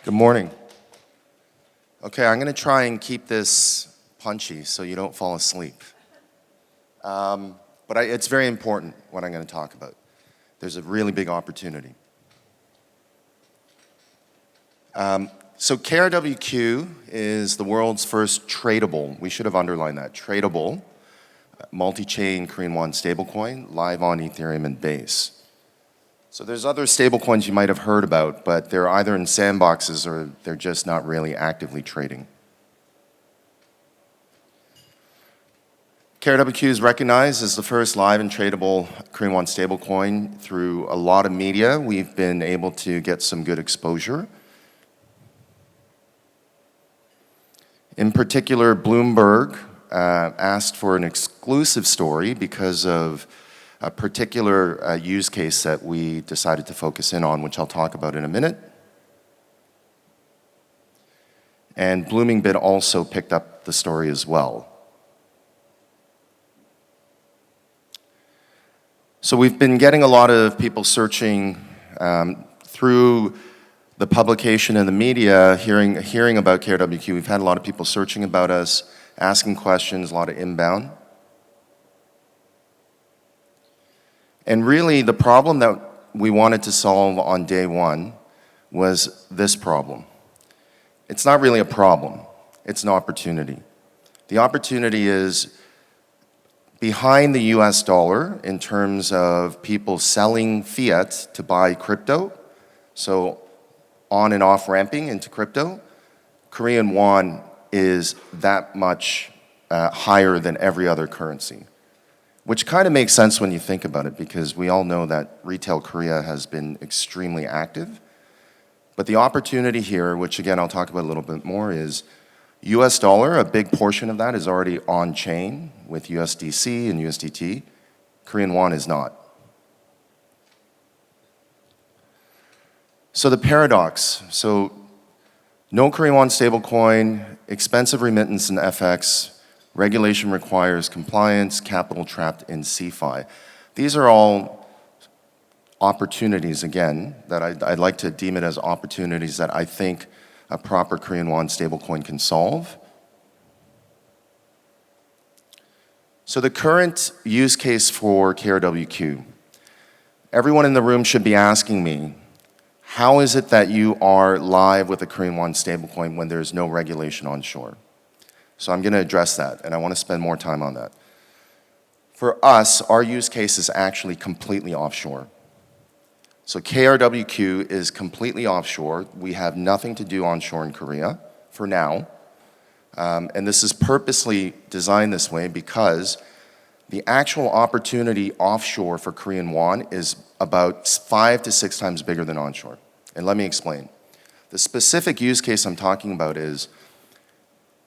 Good morning. Okay, I'm going to try and keep this punchy so you don't fall asleep. It's very important what I'm going to talk about. There's a really big opportunity. So KRWQ is the world's first tradable, we should have underlined that, tradable multi-chain Korean won stablecoin live on Ethereum and Base. So there's other stablecoins you might have heard about, but they're either in sandboxes or they're just not really actively trading. KRWQ is recognized as the first live and tradable Korean won stablecoin through a lot of media. We've been able to get some good exposure. In particular, Bloomberg asked for an exclusive story because of a particular use case that we decided to focus in on, which I'll talk about in a minute. And BloomingBit also picked up the story as well. So we've been getting a lot of people searching through the publication and the media, hearing about KRWQ. We've had a lot of people searching about us, asking questions, a lot of inbound. And really, the problem that we wanted to solve on day one was this problem. It's not really a problem, it's an opportunity. The opportunity is behind the US dollar in terms of people selling fiat to buy crypto, so on and off ramping into crypto, Korean won is that much higher than every other currency. Which kind of makes sense when you think about it, because we all know that retail Korea has been extremely active. But the opportunity here, which again I'll talk about a little bit more, is US dollar, a big portion of that is already on chain with USDC and USDT. Korean won is not. So the paradox, so no Korean won stablecoin, expensive remittance in FX, regulation requires compliance, capital trapped in CFI. These are all opportunities, again, that I'd like to deem it as opportunities that I think a proper Korean won stablecoin can solve. So the current use case for KRWQ, everyone in the room should be asking me, how is it that you are live with a Korean won stablecoin when there's no regulation onshore? So I'm going to address that, and I want to spend more time on that. For us, our use case is actually completely offshore. So KRWQ is completely offshore. We have nothing to do onshore in Korea for now. And this is purposely designed this way because the actual opportunity offshore for Korean won is about 5 to 6 times bigger than onshore. And let me explain. The specific use case I'm talking about is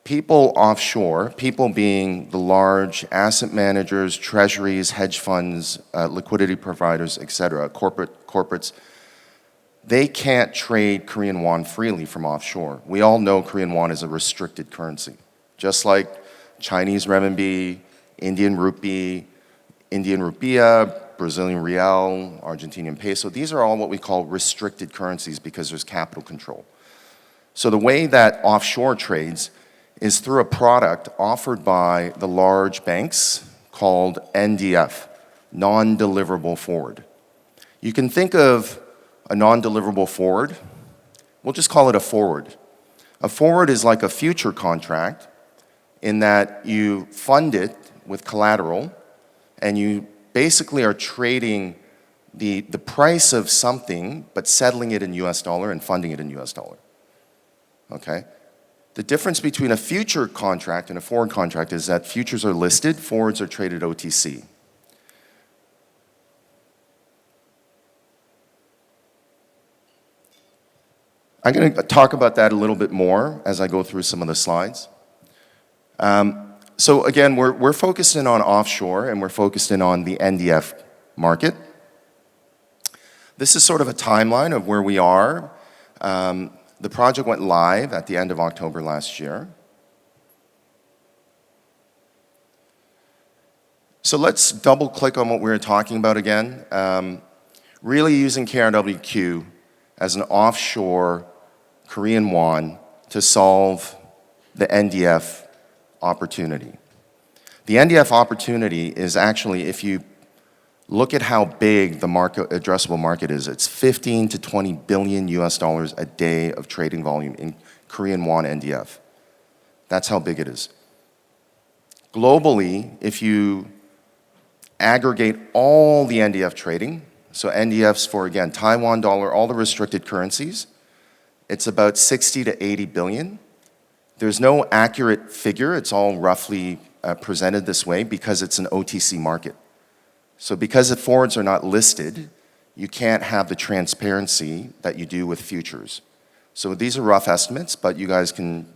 people offshore, people being the large asset managers, treasuries, hedge funds, liquidity providers, etc., corporates, they can't trade Korean won freely from offshore. We all know Korean won is a restricted currency, just like Chinese renminbi, Indian rupee, Indian rupiah, Brazilian real, Argentinian peso. These are all what we call restricted currencies because there's capital control. So the way that offshore trades is through a product offered by the large banks called NDF, non-deliverable forward. You can think of a non-deliverable forward, we'll just call it a forward. A forward is like a future contract in that you fund it with collateral and you basically are trading the price of something but settling it in US dollar and funding it in US dollar, okay? The difference between a future contract and a forward contract is that futures are listed, forwards are traded OTC. I'm going to talk about that a little bit more as I go through some of the slides. So again, we're focused in on offshore and we're focused in on the NDF market. This is sort of a timeline of where we are. The project went live at the end of October last year. So let's double click on what we were talking about again. Really using KRWQ as an offshore Korean won to solve the NDF opportunity. The NDF opportunity is actually, if you look at how big the addressable market is, it's 15 to 20 billion US dollars a day of trading volume in Korean won NDF. That's how big it is. Globally, if you aggregate all the NDF trading, so NDFs for, again, Taiwan dollar, all the restricted currencies, it's about 60 to 80 billion. There's no accurate figure. It's all roughly presented this way because it's an OTC market. So because the forwards are not listed, you can't have the transparency that you do with futures. So these are rough estimates, but you guys can,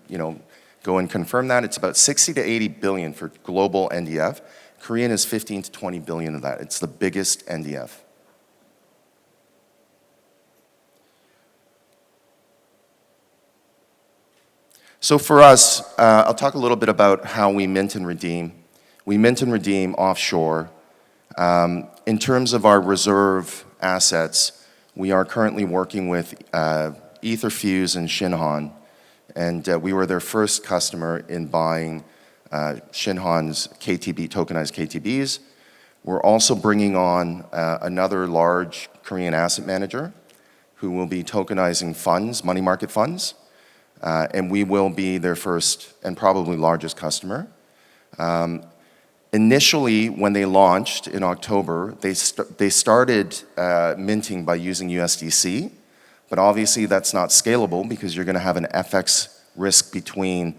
go and confirm that. It's about 60 to 80 billion for global NDF. Korean is 15 to 20 billion of that. It's the biggest NDF. So for us, I'll talk a little bit about how we mint and redeem. We mint and redeem offshore. In terms of our reserve assets, we are currently working with Etherfuse and Shin, and we were their first customer in buying Shinhan's KTB, tokenized KTBs. We're also bringing on another large Korean asset manager who will be tokenizing funds, money market funds, and we will be their first and probably largest customer. Initially, when they launched in October, they started minting by using USDC, but obviously that's not scalable because you're going to have an FX risk between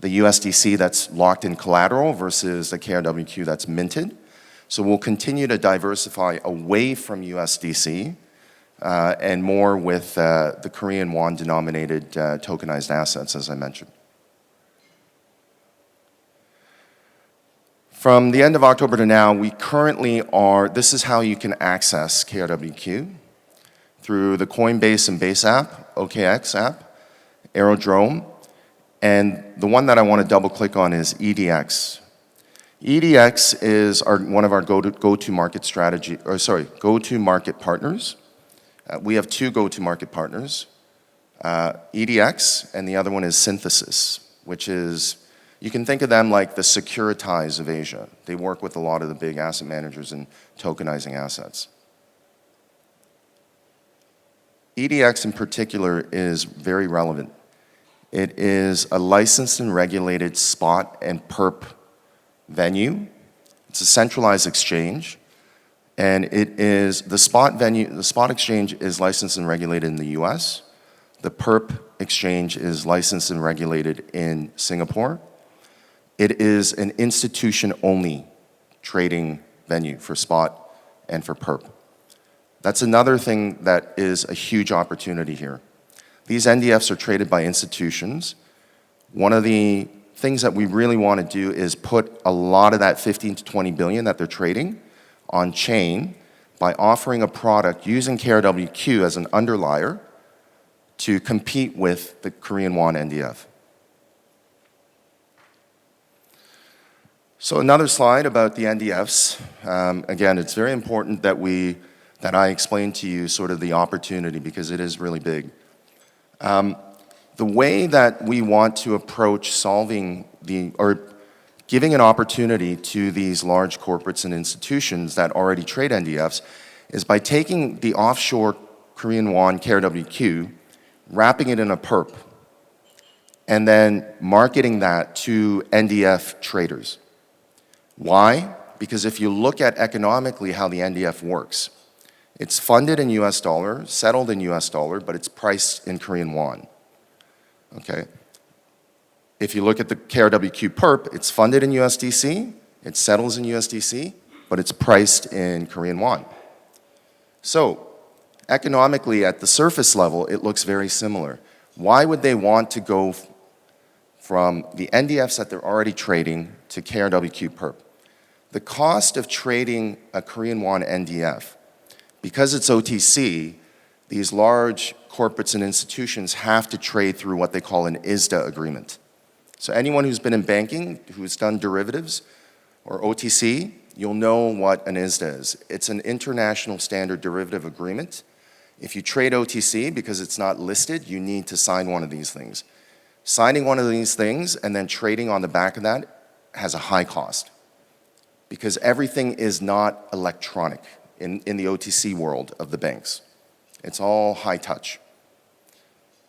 the USDC that's locked in collateral versus the KRWQ that's minted. So we'll continue to diversify away from USDC and more with the Korean won denominated tokenized assets, as I mentioned. From the end of October to now, we currently this is how you can access KRWQ through the Coinbase and Base app, OKX app, Aerodrome, and the one that I want to double click on is EDX. EDX is one of our go-to-market partners. We have two go-to-market partners, EDX, and the other one is Synthesis, which is, you can think of them like the Securitize of Asia. They work with a lot of the big asset managers in tokenizing assets. EDX in particular is very relevant. It is a licensed and regulated spot and perp venue. It's a centralized exchange, and it is the spot exchange is licensed and regulated in the US. The perp exchange is licensed and regulated in Singapore. It is an institution-only trading venue for spot and for perp. That's another thing that is a huge opportunity here. These NDFs are traded by institutions. One of the things that we really want to do is put a lot of that 15 to 20 billion that they're trading on chain by offering a product using KRWQ as an underlier to compete with the Korean won NDF. So another slide about the NDFs. Again, it's very important that I explain to you sort of the opportunity because it is really big. The way that we want to approach solving giving an opportunity to these large corporates and institutions that already trade NDFs is by taking the offshore Korean won KRWQ, wrapping it in a perp, and then marketing that to NDF traders. Why? Because if you look at economically how the NDF works, it's funded in US dollar, settled in US dollar, but it's priced in Korean won. Okay? If you look at the KRWQ perp, it's funded in USDC, it settles in USDC, but it's priced in Korean won. So, economically at the surface level, it looks very similar. Why would they want to go from the NDFs that they're already trading to KRWQ perp? The cost of trading a Korean won NDF, because it's OTC, these large corporates and institutions have to trade through what they call an ISDA agreement. So anyone who's been in banking, who's done derivatives or OTC, you'll know what an ISDA is. It's an international standard derivative agreement. If you trade OTC, because it's not listed, you need to sign one of these things. Signing one of these things and then trading on the back of that has a high cost because everything is not electronic in the OTC world of the banks. It's all high touch.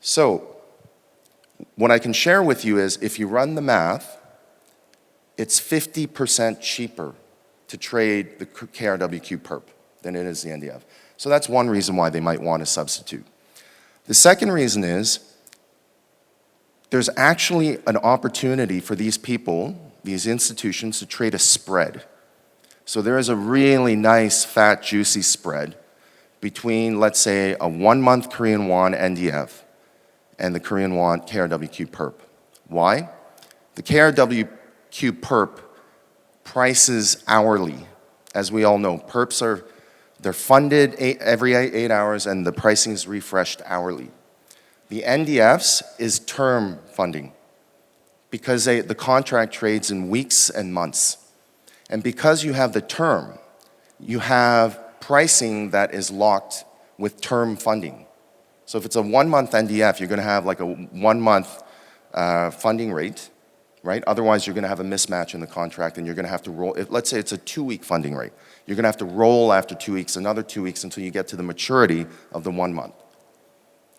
So what I can share with you is if you run the math, it's 50% cheaper to trade the KRWQ perp than it is the NDF. So that's one reason why they might want to substitute. The second reason is there's actually an opportunity for these people, these institutions, to trade a spread. So there is a really nice, fat, juicy spread between, let's say, a 1-month Korean won NDF and the Korean won KRWQ perp. Why? The KRWQ perp prices hourly. As we all know, perps they're funded every 8 hours and the pricing is refreshed hourly. The NDFs is term funding because the contract trades in weeks and months. And because you have the term, you have pricing that is locked with term funding. So if it's a 1-month NDF, you're going to have like a 1-month funding rate, right? Otherwise, you're going to have a mismatch in the contract and you're going to have to roll. Let's say it's a 2-week funding rate. You're going to have to roll after 2 weeks, another 2 weeks until you get to the maturity of the 1 month.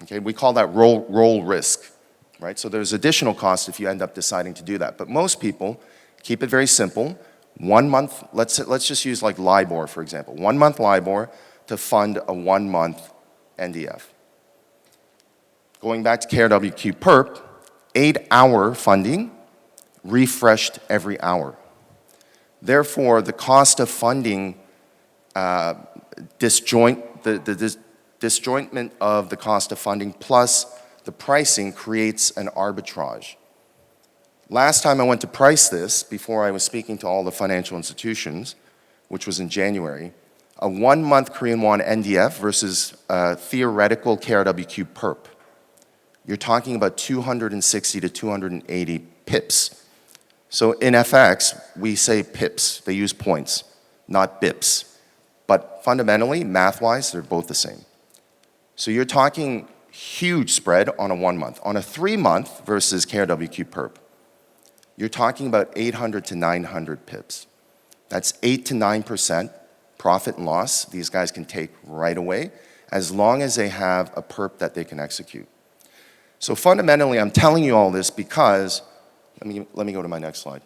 Okay, we call that roll risk, right? So there's additional cost if you end up deciding to do that. But most people keep it very simple. 1 month, let's just use like LIBOR, for example. 1 month LIBOR to fund a 1-month NDF. Going back to KRWQ perp, 8-hour funding, refreshed every hour. Therefore, the cost of funding disjointment of the cost of funding plus the pricing creates an arbitrage. Last time I went to price this, before I was speaking to all the financial institutions, which was in January, a 1-month Korean won NDF versus a theoretical KRWQ perp. You're talking about 260 to 280 pips. So in FX, we say pips. They use points, not bips. But fundamentally, math-wise, they're both the same. So you're talking huge spread on a 1-month. On a 3-month versus KRWQ perp, you're talking about 800 to 900 pips. That's 8 to 9% profit and loss these guys can take right away as long as they have a perp that they can execute. So fundamentally, I'm telling you all this because, let me go to my next slide.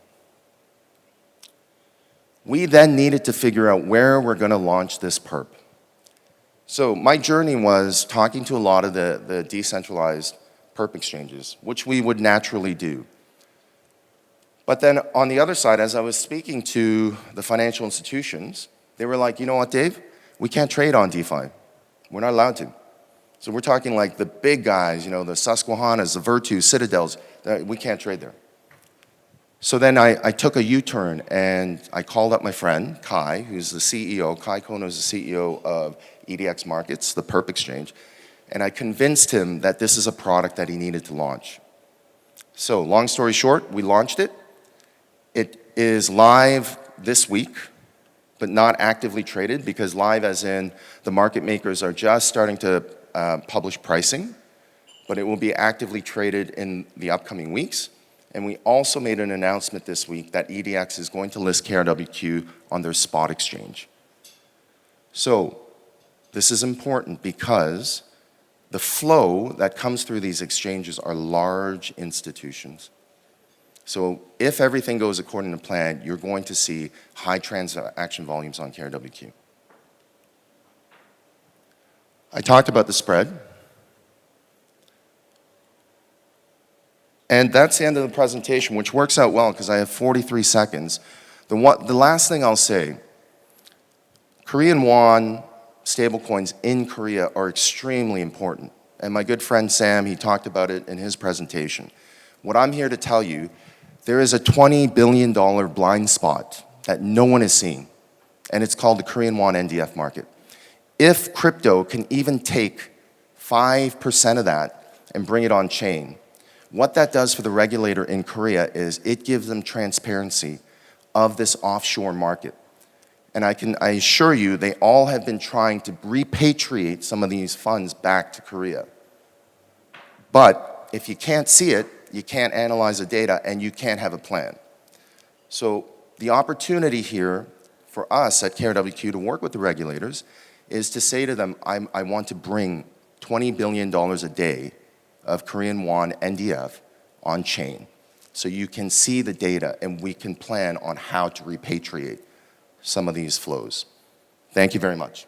We then needed to figure out where we're going to launch this perp. So my journey was talking to a lot of the decentralized perp exchanges, which we would naturally do. But then on the other side, as I was speaking to the financial institutions, they were like, you know what, Dave? We can't trade on DeFi. We're not allowed to. So we're talking like the big guys, you know, the Susquehannas, the Virtus, Citadels, we can't trade there. So then I took a U-turn and I called up my friend, Kai, who's the CEO. Kai Kono is the CEO of EDX Markets, the perp exchange. And I convinced him that this is a product that he needed to launch. So long story short, we launched it. It is live this week, but not actively traded because live as in the market makers are just starting to publish pricing, but it will be actively traded in the upcoming weeks. And we also made an announcement this week that EDX is going to list KRWQ on their spot exchange. So this is important because the flow that comes through these exchanges are large institutions. So if everything goes according to plan, you're going to see high transaction volumes on KRWQ. I talked about the spread. And that's the end of the presentation, which works out well because I have 43 seconds. The last thing I'll say, Korean won stablecoins in Korea are extremely important. And my good friend Sam, he talked about it in his presentation. What I'm here to tell you, there is a $20 billion blind spot that no one is seeing, and it's called the Korean won NDF market. If crypto can even take 5% of that and bring it on chain, what that does for the regulator in Korea is it gives them transparency of this offshore market. And I assure you, they all have been trying to repatriate some of these funds back to Korea. But if you can't see it, you can't analyze the data, and you can't have a plan. So the opportunity here for us at KRWQ to work with the regulators is to say to them, I want to bring $20 billion a day of Korean won NDF on chain, so you can see the data and we can plan on how to repatriate some of these flows. Thank you very much.